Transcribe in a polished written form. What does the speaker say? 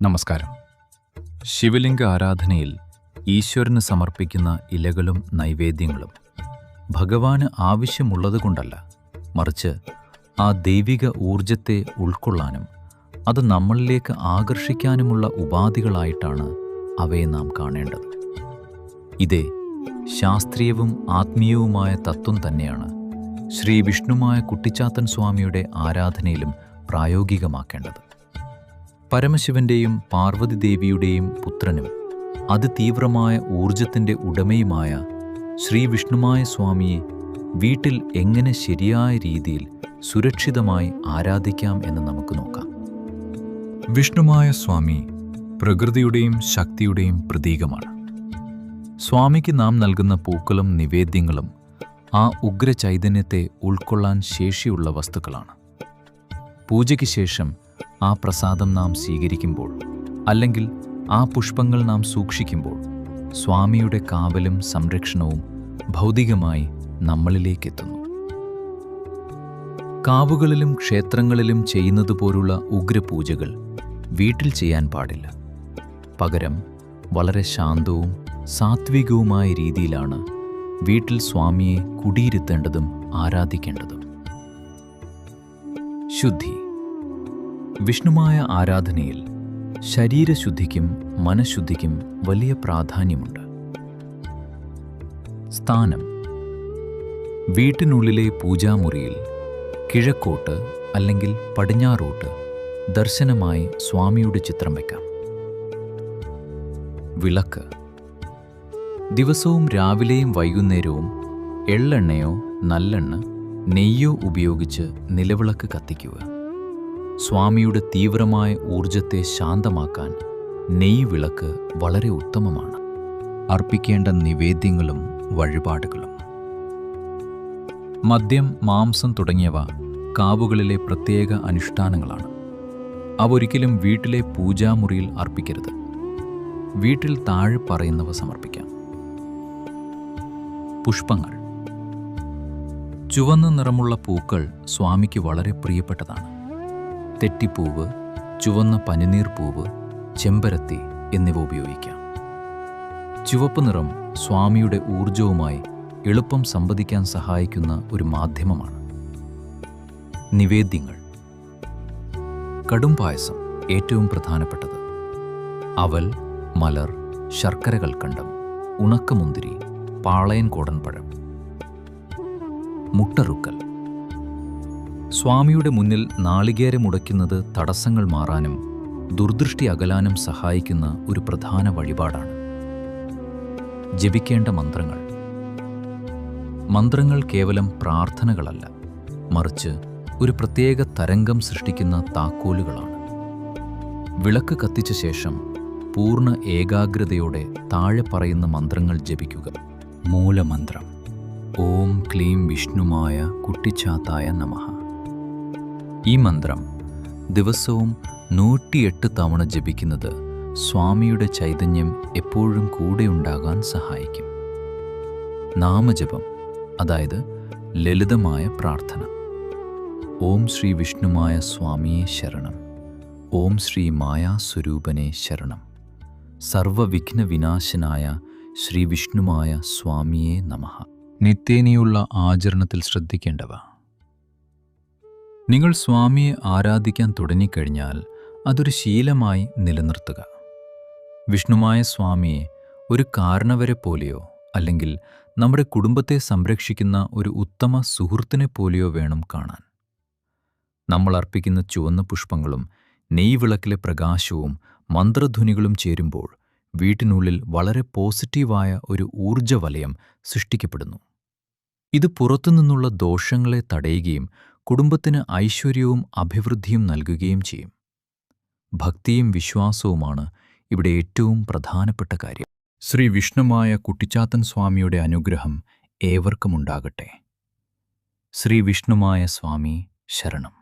നമസ്കാരം. ശിവലിംഗ ആരാധനയിൽ ഈശ്വരന് സമർപ്പിക്കുന്ന ഇലകളും നൈവേദ്യങ്ങളും ഭഗവാന് ആവശ്യമുള്ളതുകൊണ്ടല്ല, മറിച്ച് ആ ദൈവിക ഊർജത്തെ ഉൾക്കൊള്ളാനും അത് നമ്മളിലേക്ക് ആകർഷിക്കാനുമുള്ള ഉപാധികളായിട്ടാണ് അവയെ നാം കാണേണ്ടത്. ഇതേ ശാസ്ത്രീയവും ആത്മീയവുമായ തത്വം തന്നെയാണ് ശ്രീ വിഷ്ണുമായ കുട്ടിച്ചാത്തൻ സ്വാമിയുടെ ആരാധനയിലും പ്രായോഗികമാക്കേണ്ടത്. പരമശിവന്റെയും പാർവതി ദേവിയുടെയും പുത്രനും അതിതീവ്രമായ ഊർജത്തിൻ്റെ ഉടമയുമായ ശ്രീ വിഷ്ണുമായ സ്വാമിയെ വീട്ടിൽ എങ്ങനെ ശരിയായ രീതിയിൽ സുരക്ഷിതമായി ആരാധിക്കാം എന്ന് നമുക്ക് നോക്കാം. വിഷ്ണുമായ സ്വാമി പ്രകൃതിയുടെയും ശക്തിയുടെയും പ്രതീകമാണ്. സ്വാമിക്ക് നാം നൽകുന്ന പൂക്കളും നിവേദ്യങ്ങളും ആ ഉഗ്ര ചൈതന്യത്തെ ഉൾക്കൊള്ളാൻ ശേഷിയുള്ള വസ്തുക്കളാണ്. പൂജയ്ക്ക് ശേഷം ആ പ്രസാദം നാം സ്വീകരിക്കുമ്പോൾ, അല്ലെങ്കിൽ ആ പുഷ്പങ്ങൾ നാം സൂക്ഷിക്കുമ്പോൾ, സ്വാമിയുടെ കാവലും സംരക്ഷണവും ഭൗതികമായി നമ്മളിലേക്കെത്തുന്നു. കാവുകളിലും ക്ഷേത്രങ്ങളിലും ചെയ്യുന്നതുപോലുള്ള ഉഗ്രപൂജകൾ വീട്ടിൽ ചെയ്യാൻ പാടില്ല. പകരം വളരെ ശാന്തവും സാത്വികവുമായ രീതിയിലാണ് വീട്ടിൽ സ്വാമിയെ കുടിയിരുത്തേണ്ടതും ആരാധിക്കേണ്ടതും. ശുദ്ധി. വിഷ്ണുമായ ആരാധനയിൽ ശരീരശുദ്ധിക്കും മനഃശുദ്ധിക്കും വലിയ പ്രാധാന്യമുണ്ട്. സ്ഥാനം. വീട്ടിനുള്ളിലെ പൂജാമുറിയിൽ കിഴക്കോട്ട് അല്ലെങ്കിൽ പടിഞ്ഞാറോട്ട് ദർശനമായി സ്വാമിയുടെ ചിത്രം വയ്ക്കാം. വിളക്ക്. ദിവസവും രാവിലെയും വൈകുന്നേരവും എള്ളെണ്ണയോ നല്ലെണ്ണ നെയ്യോ ഉപയോഗിച്ച് നിലവിളക്ക് കത്തിക്കുക. സ്വാമിയുടെ തീവ്രമായ ഊർജത്തെ ശാന്തമാക്കാൻ നെയ്യ് വിളക്ക് വളരെ ഉത്തമമാണ്. അർപ്പിക്കേണ്ട നിവേദ്യങ്ങളും വഴിപാടുകളും. മദ്യം, മാംസം തുടങ്ങിയവ കാവുകളിലെ പ്രത്യേക അനുഷ്ഠാനങ്ങളാണ്. അവ ഒരിക്കലും വീട്ടിലെ പൂജാമുറിയിൽ അർപ്പിക്കരുത്. വീട്ടിൽ താഴെ പറയുന്നവ സമർപ്പിക്കാം. പുഷ്പങ്ങൾ. ചുവന്ന നിറമുള്ള പൂക്കൾ സ്വാമിക്ക് വളരെ പ്രിയപ്പെട്ടതാണ്. തെറ്റിപ്പൂവ്, ചുവന്ന പനിനീർ പൂവ്, ചെമ്പരത്തി എന്നിവ ഉപയോഗിക്കാം. ചുവപ്പ് നിറം സ്വാമിയുടെ ഊർജവുമായി എളുപ്പം സംവദിക്കാൻ സഹായിക്കുന്ന ഒരു മാധ്യമമാണ്. നിവേദ്യങ്ങൾ. കടും പായസം ഏറ്റവും പ്രധാനപ്പെട്ടത്. അവൽ, മലർ, ശർക്കര കൽക്കണ്ടം, ഉണക്കമുന്തിരി, പാളയൻ കോടൻപഴം. മുട്ടറുക്കൽ. സ്വാമിയുടെ മുന്നിൽ നാളികേരം ഉടയ്ക്കുന്നത് തടസ്സങ്ങൾ മാറാനും ദുർദൃഷ്ടി അകലാനും സഹായിക്കുന്ന ഒരു പ്രധാന വഴിപാടാണ്. ജപിക്കേണ്ട മന്ത്രങ്ങൾ. മന്ത്രങ്ങൾ കേവലം പ്രാർത്ഥനകളല്ല, മറിച്ച് ഒരു പ്രത്യേക തരംഗം സൃഷ്ടിക്കുന്ന താക്കോലുകളാണ്. വിളക്ക് കത്തിച്ച ശേഷം പൂർണ്ണ ഏകാഗ്രതയോടെ താഴെ പറയുന്ന മന്ത്രങ്ങൾ ജപിക്കുക. മൂലമന്ത്രം. ഓം ക്ലീം വിഷ്ണുമായ കുട്ടിച്ചാത്തായ നമഃ. ഈ മന്ത്രം ദിവസവും 108 തവണ ജപിക്കുന്നത് സ്വാമിയുടെ ചൈതന്യം എപ്പോഴും കൂടെയുണ്ടാകാൻ സഹായിക്കും. നാമജപം, അതായത് ലളിതമായ പ്രാർത്ഥന. ഓം ശ്രീ വിഷ്ണുമായ സ്വാമിയെ ശരണം. ഓം ശ്രീ മായാസ്വരൂപനെ ശരണം. സർവവിഘ്ന വിനാശനായ ശ്രീ വിഷ്ണുമായ സ്വാമിയെ നമഃ. നിത്യേനയുള്ള ആചരണത്തിൽ ശ്രദ്ധിക്കേണ്ടവ. നിങ്ങൾ സ്വാമിയെ ആരാധിക്കാൻ തുടങ്ങിക്കഴിഞ്ഞാൽ അതൊരു ശീലമായി നിലനിർത്തുക. വിഷ്ണുമായ സ്വാമിയെ ഒരു കാരണവരെ പോലെയോ അല്ലെങ്കിൽ നമ്മുടെ കുടുംബത്തെ സംരക്ഷിക്കുന്ന ഒരു ഉത്തമ സുഹൃത്തിനെ പോലെയോ വേണം കാണാൻ. നമ്മൾ അർപ്പിക്കുന്ന ചുവന്ന പുഷ്പങ്ങളും നെയ്വിളക്കിലെ പ്രകാശവും മന്ത്രധ്വനികളും ചേരുമ്പോൾ വീട്ടിനുള്ളിൽ വളരെ പോസിറ്റീവായ ഒരു ഊർജ്ജവലയം സൃഷ്ടിക്കപ്പെടുന്നു. ഇത് പുറത്തുനിന്നുള്ള ദോഷങ്ങളെ തടയുകയും കുടുംബത്തിന് ഐശ്വര്യവും അഭിവൃദ്ധിയും നൽകുകയും ചെയ്യും. ഭക്തിയും വിശ്വാസവുമാണ് ഇവിടെ ഏറ്റവും പ്രധാനപ്പെട്ട കാര്യം. ശ്രീ വിഷ്ണുമായ കുട്ടിച്ചാത്തൻ സ്വാമിയുടെ അനുഗ്രഹം ഏവർക്കുമുണ്ടാകട്ടെ. ശ്രീ വിഷ്ണുമായ സ്വാമി ശരണം.